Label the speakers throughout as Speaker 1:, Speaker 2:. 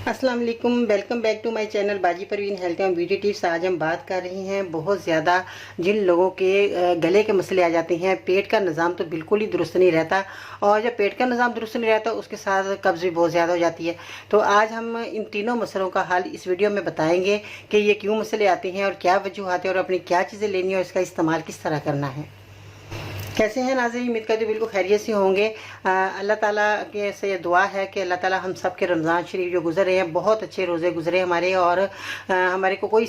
Speaker 1: अस्सलाम वालेकुम, welcome back to my channel Baji Parveen health and beauty tips. आज हम बात कर रही हैं बहुत ज़्यादा जिन लोगों के गले के मसले आ जाते हैं, पेट का निज़ाम तो बिल्कुल ही दुरुस्त नहीं रहता, और जब पेट का निज़ाम दुरुस्त नहीं रहता उसके साथ कब्ज़ भी बहुत ज़्यादा हो जाती है। तो आज हम इन तीनों मसलों का हल इस वीडियो में बताएंगे कि ये क्यों मसले आते हैं और क्या वजूहात है और अपनी क्या चीज़ें लेनी है और इसका इस्तेमाल किस तरह करना है। कैसे हैं नाज़रीन, उम्मीद करती हूँ बिल्कुल खैरियत से होंगे। अल्लाह ताला के से ये दुआ है कि अल्लाह ताला हम सब के रमज़ान शरीफ जो गुजर रहे हैं, बहुत अच्छे रोज़े गुजरे हमारे, और हमारे को कोई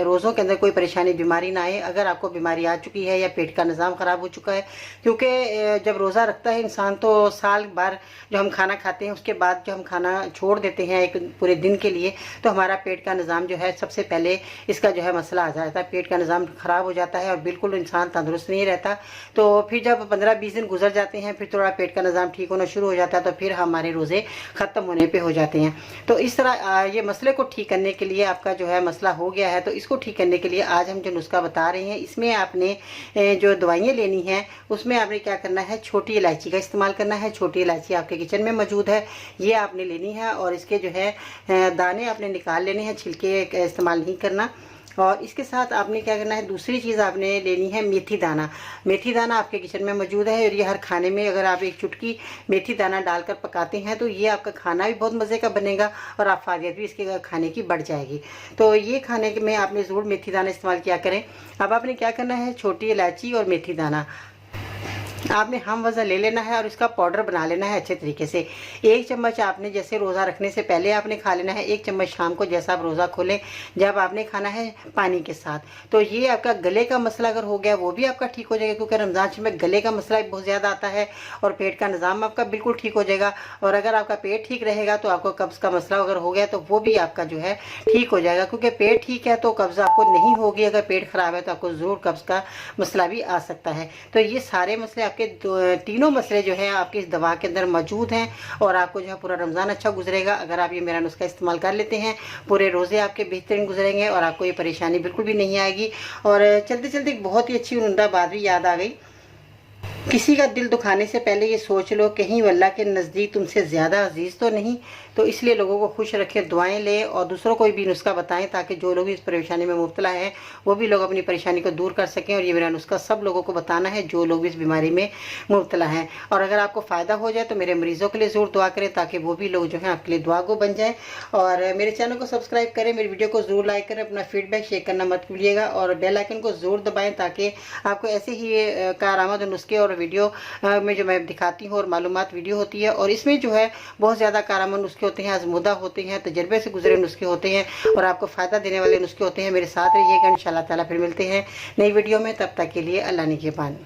Speaker 1: रोज़ों के अंदर कोई परेशानी बीमारी ना आए। अगर आपको बीमारी आ चुकी है या पेट का निज़ाम ख़राब हो चुका है, क्योंकि जब रोज़ा रखता है इंसान तो साल भर जो हम खाना खाते हैं उसके बाद जो हम खाना छोड़ देते हैं एक पूरे दिन के लिए, तो हमारा पेट का निज़ाम जो है सबसे पहले इसका जो है मसला आ जाता है। पेट का निज़ाम ख़राब हो जाता है और बिल्कुल इंसान तंदुरुस्त नहीं रहता। तो फिर जब 15-20 दिन गुजर जाते हैं, फिर थोड़ा पेट का निज़ाम ठीक होना शुरू हो जाता है, तो फिर हमारे रोज़े ख़त्म होने पे हो जाते हैं। तो इस तरह ये मसले को ठीक करने के लिए, आपका जो है मसला हो गया है तो इसको ठीक करने के लिए आज हम जो नुस्खा बता रहे हैं, इसमें आपने जो दवाइयाँ लेनी हैं उसमें आपने क्या करना है, छोटी इलायची का इस्तेमाल करना है। छोटी इलायची आपके किचन में मौजूद है, ये आपने लेनी है, और इसके जो है दाने आपने निकाल लेने हैं, छिलके का इस्तेमाल नहीं करना। और इसके साथ आपने क्या करना है, दूसरी चीज़ आपने लेनी है मेथी दाना। मेथी दाना आपके किचन में मौजूद है, और ये हर खाने में अगर आप एक चुटकी मेथी दाना डालकर पकाते हैं तो ये आपका खाना भी बहुत मज़े का बनेगा और आफादियत भी इसके खाने की बढ़ जाएगी। तो ये खाने में आपने ज़रूर मेथी दाना इस्तेमाल किया करें। अब आपने क्या करना है, छोटी इलायची और मेथी दाना आपने हम वज़न ले लेना है और इसका पाउडर बना लेना है अच्छे तरीके से। 1 चम्मच आपने जैसे रोज़ा रखने से पहले आपने खा लेना है, 1 चम्मच शाम को जैसा आप रोज़ा खोलें जब आपने खाना है पानी के साथ। तो ये आपका गले का मसला अगर हो गया वो भी आपका ठीक हो जाएगा, क्योंकि रमज़ान शरीफ में गले का मसला भी बहुत ज़्यादा आता है, और पेट का निज़ाम आपका बिल्कुल ठीक हो जाएगा। और अगर आपका पेट ठीक रहेगा तो आपको कब्ज़ का मसला अगर हो गया तो वो भी आपका जो है ठीक हो जाएगा, क्योंकि पेट ठीक है तो कब्ज़ आपको नहीं होगी। अगर पेट ख़राब है तो आपको ज़रूर कब्ज़ का मसला भी आ सकता है। तो ये सारे मसले आपके तीनों मसले जो है आपकी इस दवा के अंदर मौजूद हैं, और आपको जो है पूरा रमज़ान अच्छा गुजरेगा अगर आप ये मेरा नुस्खा इस्तेमाल कर लेते हैं। पूरे रोज़े आपके बेहतरीन गुजरेंगे और आपको ये परेशानी बिल्कुल भी नहीं आएगी। और चलते चलते एक बहुत ही अच्छी उम्दा बात भी याद आ गई। किसी का दिल दुखाने से पहले ये सोच लो कहीं वो अल्लाह के नज़दीक तुमसे ज़्यादा अजीज़ तो नहीं। तो इसलिए लोगों को खुश रखें, दुआएं लें और दूसरों को भी नुस्खा बताएं, ताकि जो लोग इस परेशानी में मुब्तला हैं वो भी लोग अपनी परेशानी को दूर कर सकें। और ये मेरा नुस्खा सब लोगों को बताना है जो लोग इस बीमारी में मुब्तला हैं। और अगर आपको फ़ायदा हो जाए तो मेरे मरीज़ों के लिए ज़रूर दुआ करें, ताकि वो भी लोग जो हैं आपके लिए दुआ को बन जाएँ। और मेरे चैनल को सब्सक्राइब करें, मेरी वीडियो को ज़रूर लाइक करें, अपना फीडबैक शेयर करना मत भूलिएगा, और बेल आइकन को ज़रूर दबाएँ ताकि आपको ऐसे ही कारआमद नुस्खे और वीडियो में जो मैं दिखाती हूँ और मालूमात वीडियो होती है, और इसमें जो है बहुत ज़्यादा कारआमद नुस्खे होते हैं, आज़मूदा होते हैं, तजर्बे से गुजरे नुस्खे होते हैं, और आपको फ़ायदा देने वाले नुस्खे होते हैं। मेरे साथ रहिएगा, इंशाअल्लाह ताला फिर मिलते हैं नई वीडियो में। तब तक के लिए अल्लाह निगहबान।